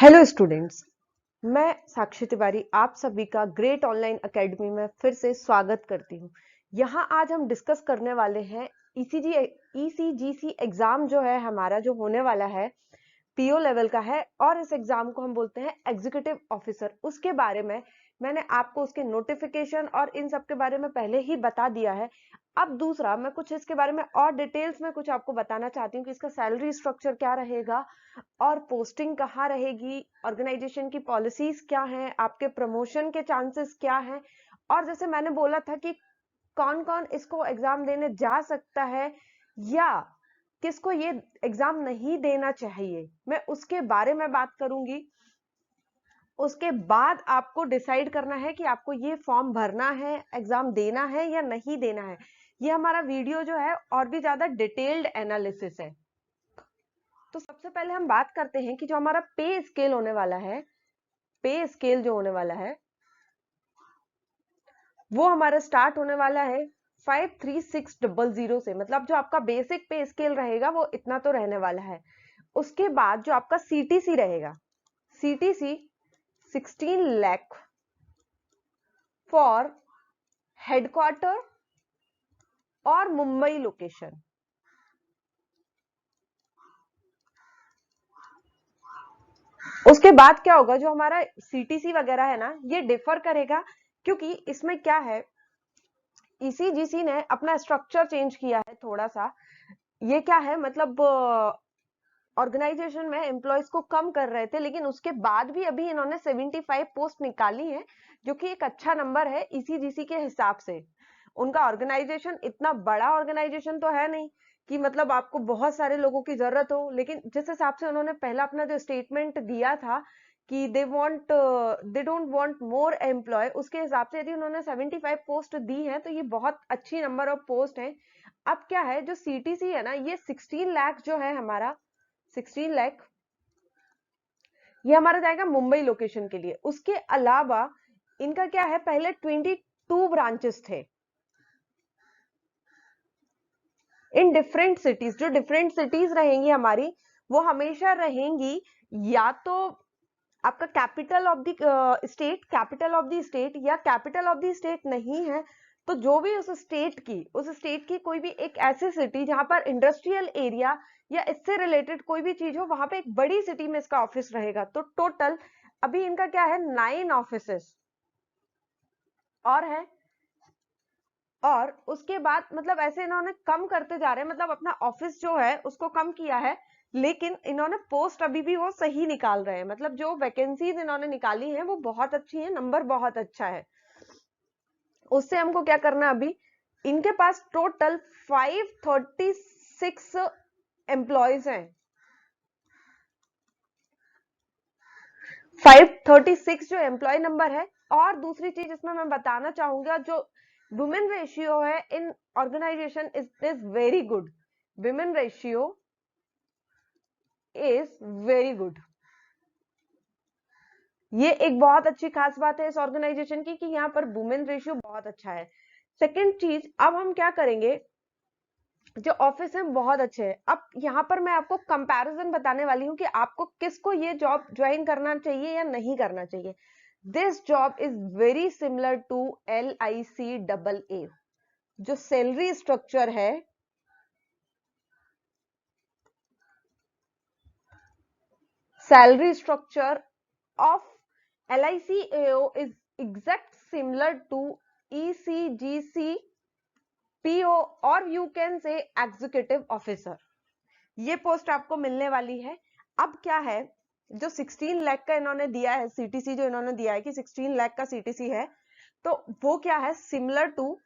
Hello students, मैं साक्षी तिवारी आप सभी का ग्रेट ऑनलाइन एकेडमी में फिर से स्वागत करती हूँ। यहाँ आज हम डिस्कस करने वाले हैं ईसीजीसी एग्जाम जो है हमारा जो होने वाला है पीओ लेवल का है और इस एग्जाम को हम बोलते हैं एग्जीक्यूटिव ऑफिसर। उसके बारे में मैंने आपको उसके नोटिफिकेशन और इन सब के बारे में पहले ही बता दिया है। अब दूसरा मैं कुछ इसके बारे में और डिटेल्स में कुछ आपको बताना चाहती हूँ कि इसका सैलरी स्ट्रक्चर क्या रहेगा और पोस्टिंग कहाँ रहेगी, ऑर्गेनाइजेशन की पॉलिसीज क्या हैं, आपके प्रमोशन के चांसेस क्या हैं, और जैसे मैंने बोला था कि कौन कौन इसको एग्जाम देने जा सकता है या किसको ये एग्जाम नहीं देना चाहिए, मैं उसके बारे में बात करूंगी। उसके बाद आपको डिसाइड करना है कि आपको ये फॉर्म भरना है, एग्जाम देना है या नहीं देना है। ये हमारा वीडियो जो है और भी ज्यादा डिटेल्ड एनालिसिस है। तो सबसे पहले हम बात करते हैं कि जो हमारा पे स्केल होने वाला है, पे स्केल जो होने वाला है वो हमारा स्टार्ट होने वाला है 53600 से, मतलब जो आपका बेसिक पे स्केल रहेगा वो इतना तो रहने वाला है। उसके बाद जो आपका सीटीसी रहेगा, सीटीसी 16 लाख फॉर हेडक्वार्टर और मुंबई लोकेशन। उसके बाद क्या होगा, जो हमारा सीटीसी वगैरह है ना, ये डिफर करेगा क्योंकि इसमें क्या है, ईसीजीसी ने अपना स्ट्रक्चर चेंज किया है थोड़ा सा। ये क्या है, मतलब ऑर्गेनाइजेशन में एम्प्लॉयज को कम कर रहे थे, लेकिन उसके बाद भी अभी इन्होंने 75 पोस्ट निकाली है, जो कि एक अच्छा नंबर है ईसीजीसी के हिसाब से। उनका ऑर्गेनाइजेशन इतना बड़ा ऑर्गेनाइजेशन तो है नहीं कि मतलब आपको बहुत सारे लोगों की जरूरत हो, लेकिन जिस हिसाब से उन्होंने पहला अपना जो स्टेटमेंट दिया था कि they don't want more employ, उसके हिसाब से यदि उन्होंने 75 पोस्ट दी है तो ये बहुत अच्छी नंबर ऑफ पोस्ट है। अब क्या है, जो सीटीसी है ना, ये 16 लाख जो है हमारा 16 लाख, ये हमारा जाएगा मुंबई लोकेशन के लिए। उसके अलावा इनका क्या है, पहले 22 ब्रांचेस थे इन डिफरेंट सिटीज। जो डिफरेंट सिटीज रहेंगी हमारी, वो हमेशा रहेंगी या तो आपका capital of the state, capital of the state, या कैपिटल ऑफ द स्टेट नहीं है तो जो भी उस स्टेट की कोई भी एक ऐसी सिटी जहां पर इंडस्ट्रियल एरिया या इससे रिलेटेड कोई भी चीज हो, वहां पे एक बड़ी सिटी में इसका ऑफिस रहेगा। तो टोटल अभी इनका क्या है, 9 ऑफिसेस और है। और उसके बाद मतलब ऐसे इन्होंने कम करते जा रहे हैं, मतलब अपना ऑफिस जो है उसको कम किया है, लेकिन इन्होंने पोस्ट अभी भी वो सही निकाल रहे हैं। मतलब जो वैकेंसीज इन्होंने निकाली हैं वो बहुत अच्छी है, नंबर बहुत अच्छा है। उससे हमको क्या करना है, अभी इनके पास टोटल 536 एम्प्लॉयज हैं। 536 जो एम्प्लॉय नंबर है। और दूसरी चीज इसमें मैं बताना चाहूंगा, जो वुमेन रेशियो है in organisation is very good. Women ratio is very good. ये एक बहुत अच्छी खास बात है इस ऑर्गेनाइजेशन की कि यहाँ पर वुमेन रेशियो बहुत अच्छा है। सेकेंड चीज, अब हम क्या करेंगे, जो ऑफिस है बहुत अच्छे हैं। अब यहाँ पर मैं आपको कंपैरिजन बताने वाली हूँ कि आपको किसको ये जॉब ज्वाइन करना चाहिए या नहीं करना चाहिए। This job is very similar to LIC AA। जो सैलरी स्ट्रक्चर है, salary structure of LICAO is exact similar to ECGC PO और you can say executive officer. ये पोस्ट आपको मिलने वाली है। अब क्या है, जो 16 लाख का इन्होंने दिया है सीटीसी, जो इन्होंने दिया है कि 16 लाख का सीटीसी है, तो वो क्या है, similar to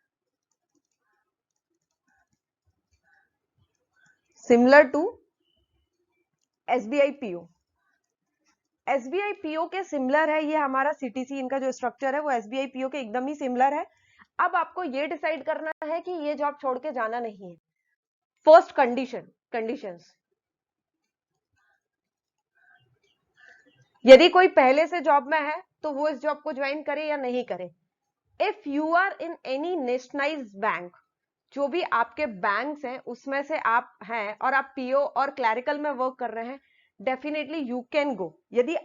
SBI PO। SBI PO के सिमिलर है ये हमारा सीटीसी, इनका जो स्ट्रक्चर है वो SBI PO के एकदम ही सिमिलर है। अब आपको ये डिसाइड करना है कि ये जॉब छोड़ के जाना नहीं है। फर्स्ट कंडीशंस, यदि कोई पहले से जॉब में है तो वो इस जॉब को ज्वाइन करे या नहीं करे। If you are in any nationalised bank, जो भी आपके बैंक्स हैं उसमें से आप हैं और आप पीओ और क्लैरिकल में वर्क कर रहे हैं, डेफिनेटली यू कैन गो। यदि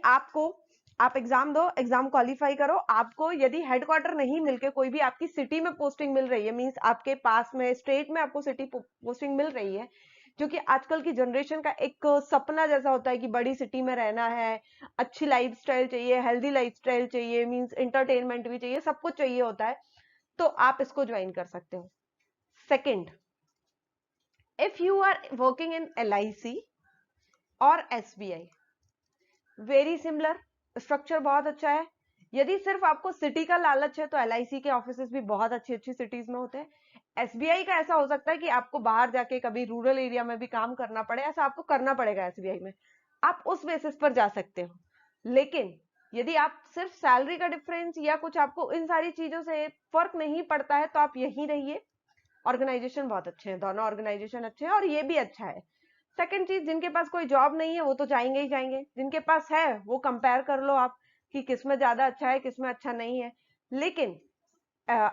आप एग्जाम दो, एग्जाम क्वालिफाई करो, आपको यदि हेडक्वार्टर नहीं मिलके कोई भी आपकी सिटी में पोस्टिंग मिल रही है, मींस आपके पास में स्टेट में आपको सिटी पोस्टिंग मिल रही है, जो कि आजकल की जनरेशन का एक सपना जैसा होता है कि बड़ी सिटी में रहना है, अच्छी लाइफस्टाइल चाहिए, हेल्दी लाइफस्टाइल चाहिए, मींस एंटरटेनमेंट भी चाहिए, सब कुछ चाहिए होता है, तो आप इसको ज्वाइन कर सकते हो। Second, if you are working in LIC और SBI, वेरी सिमिलर, स्ट्रक्चर बहुत अच्छा है। यदि सिर्फ आपको सिटी का लालच है तो LIC के ऑफिसेस भी बहुत अच्छी अच्छी सिटीज में होते हैं। SBI का ऐसा हो सकता है कि आपको बाहर जाके कभी रूरल एरिया में भी काम करना पड़े, ऐसा आपको करना पड़ेगा SBI में, आप उस बेसिस पर जा सकते हो। लेकिन यदि आप सिर्फ सैलरी का डिफरेंस या कुछ आपको इन सारी चीजों से फर्क नहीं पड़ता है तो आप यहीं रहिए। ऑर्गेनाइजेशन बहुत अच्छे हैं, दोनों ऑर्गेनाइजेशन अच्छे हैं और ये भी अच्छा है। सेकंड चीज, जिनके पास कोई जॉब नहीं है वो तो जाएंगे ही जाएंगे, जिनके पास है वो कंपेयर कर लो आप कि किसमें ज्यादा अच्छा है, किसमें अच्छा नहीं है। लेकिन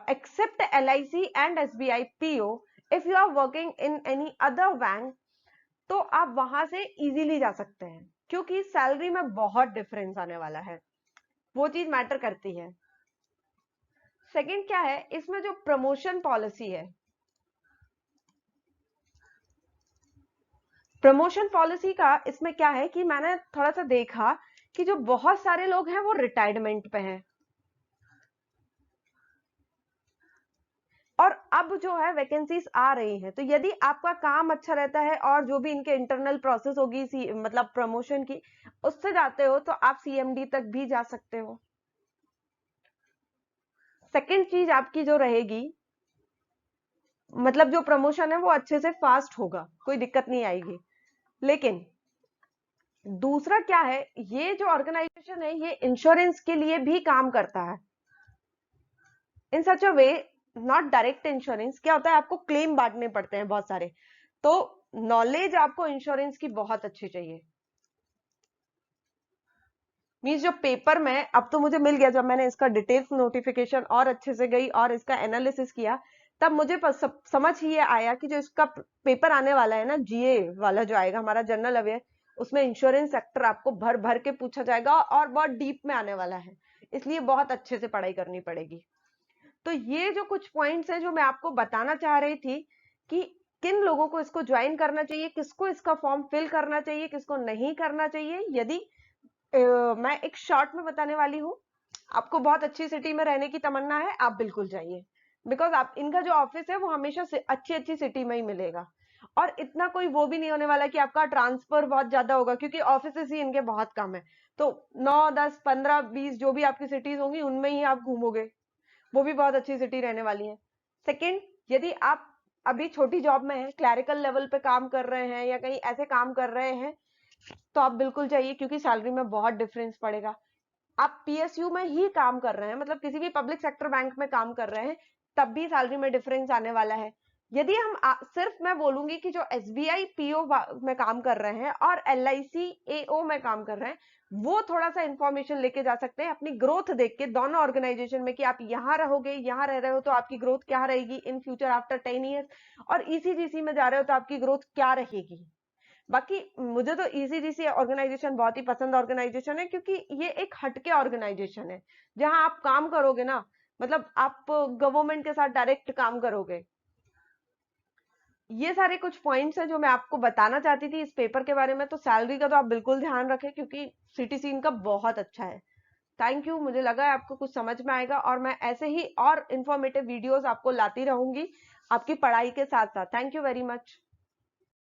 except LIC and SBI PO, if you are working in any other bank, तो आप वहां से इजीली जा सकते हैं, क्योंकि सैलरी में बहुत डिफरेंस आने वाला है, वो चीज मैटर करती है। सेकंड क्या है, इसमें जो प्रमोशन पॉलिसी है, प्रमोशन पॉलिसी का इसमें क्या है कि मैंने थोड़ा सा देखा कि जो बहुत सारे लोग हैं वो रिटायरमेंट पे हैं, और अब जो है वैकेंसीज आ रही हैं, तो यदि आपका काम अच्छा रहता है और जो भी इनके इंटरनल प्रोसेस होगी मतलब प्रमोशन की, उससे जाते हो तो आप CMD तक भी जा सकते हो। सेकंड चीज आपकी जो रहेगी, मतलब जो प्रमोशन है वो अच्छे से फास्ट होगा, कोई दिक्कत नहीं आएगी। लेकिन दूसरा क्या है, ये जो ऑर्गेनाइजेशन है ये इंश्योरेंस के लिए भी काम करता है, इन सच अ वे, नॉट डायरेक्ट इंश्योरेंस। क्या होता है, आपको क्लेम बांटने पड़ते हैं बहुत सारे, तो नॉलेज आपको इंश्योरेंस की बहुत अच्छी चाहिए। मीन्स जो पेपर में, अब तो मुझे मिल गया, जब मैंने इसका डिटेल्स नोटिफिकेशन और अच्छे से गई और इसका एनालिसिस किया, तब मुझे समझ ही ये आया कि जो इसका पेपर आने वाला है ना, GA वाला जो आएगा हमारा जनरल अवेयर, उसमें इंश्योरेंस सेक्टर आपको भर भर के पूछा जाएगा और बहुत डीप में आने वाला है, इसलिए बहुत अच्छे से पढ़ाई करनी पड़ेगी। तो ये जो कुछ पॉइंट्स हैं जो मैं आपको बताना चाह रही थी कि किन लोगों को इसको ज्वाइन करना चाहिए, किसको इसका फॉर्म फिल करना चाहिए, किसको नहीं करना चाहिए। यदि मैं एक शॉर्ट में बताने वाली हूँ, आपको बहुत अच्छी सिटी में रहने की तमन्ना है, आप बिल्कुल जाइए, बिकॉज आप इनका जो ऑफिस है वो हमेशा से अच्छी अच्छी सिटी में ही मिलेगा, और इतना कोई वो भी नहीं होने वाला कि आपका ट्रांसफर बहुत ज्यादा होगा, क्योंकि ऑफिस ही इनके बहुत कम है, तो 9, 10, 15, 20 जो भी आपकी सिटीज होंगी उनमें ही आप घूमोगे, वो भी बहुत अच्छी सिटी रहने वाली है। सेकंड, यदि आप अभी छोटी जॉब में हैं, क्लैरिकल लेवल पे काम कर रहे हैं या कहीं ऐसे काम कर रहे हैं, तो आप बिल्कुल जाइए, क्योंकि सैलरी में बहुत डिफरेंस पड़ेगा। आप PSU में ही काम कर रहे हैं, मतलब किसी भी पब्लिक सेक्टर बैंक में काम कर रहे हैं, तब भी सैलरी में डिफरेंस आने वाला है। यदि हम सिर्फ मैं बोलूंगी कि जो SBI PO में काम कर रहे हैं और LIC AO में काम कर रहे हैं, वो थोड़ा सा इंफॉर्मेशन लेके जा सकते हैं अपनी ग्रोथ देख के दोनों ऑर्गेनाइजेशन में, कि आप यहाँ रहोगे, यहाँ रह रहे हो तो आपकी ग्रोथ क्या रहेगी इन फ्यूचर आफ्टर 10 ईयर्स, और ECGC में जा रहे हो तो आपकी ग्रोथ क्या रहेगी। बाकी मुझे तो ECGC ऑर्गेनाइजेशन बहुत ही पसंद ऑर्गेनाइजेशन है, क्योंकि ये एक हटके ऑर्गेनाइजेशन है, जहां आप काम करोगे ना, मतलब आप गवर्नमेंट के साथ डायरेक्ट काम करोगे। ये सारे कुछ पॉइंट्स हैं जो मैं आपको बताना चाहती थी इस पेपर के बारे में। तो सैलरी का तो आप बिल्कुल ध्यान रखें, क्योंकि CTC इनका बहुत अच्छा है। थैंक यू, मुझे लगा है आपको कुछ समझ में आएगा, और मैं ऐसे ही और इंफॉर्मेटिव वीडियोस आपको लाती रहूंगी आपकी पढ़ाई के साथ साथ। Thank you very much.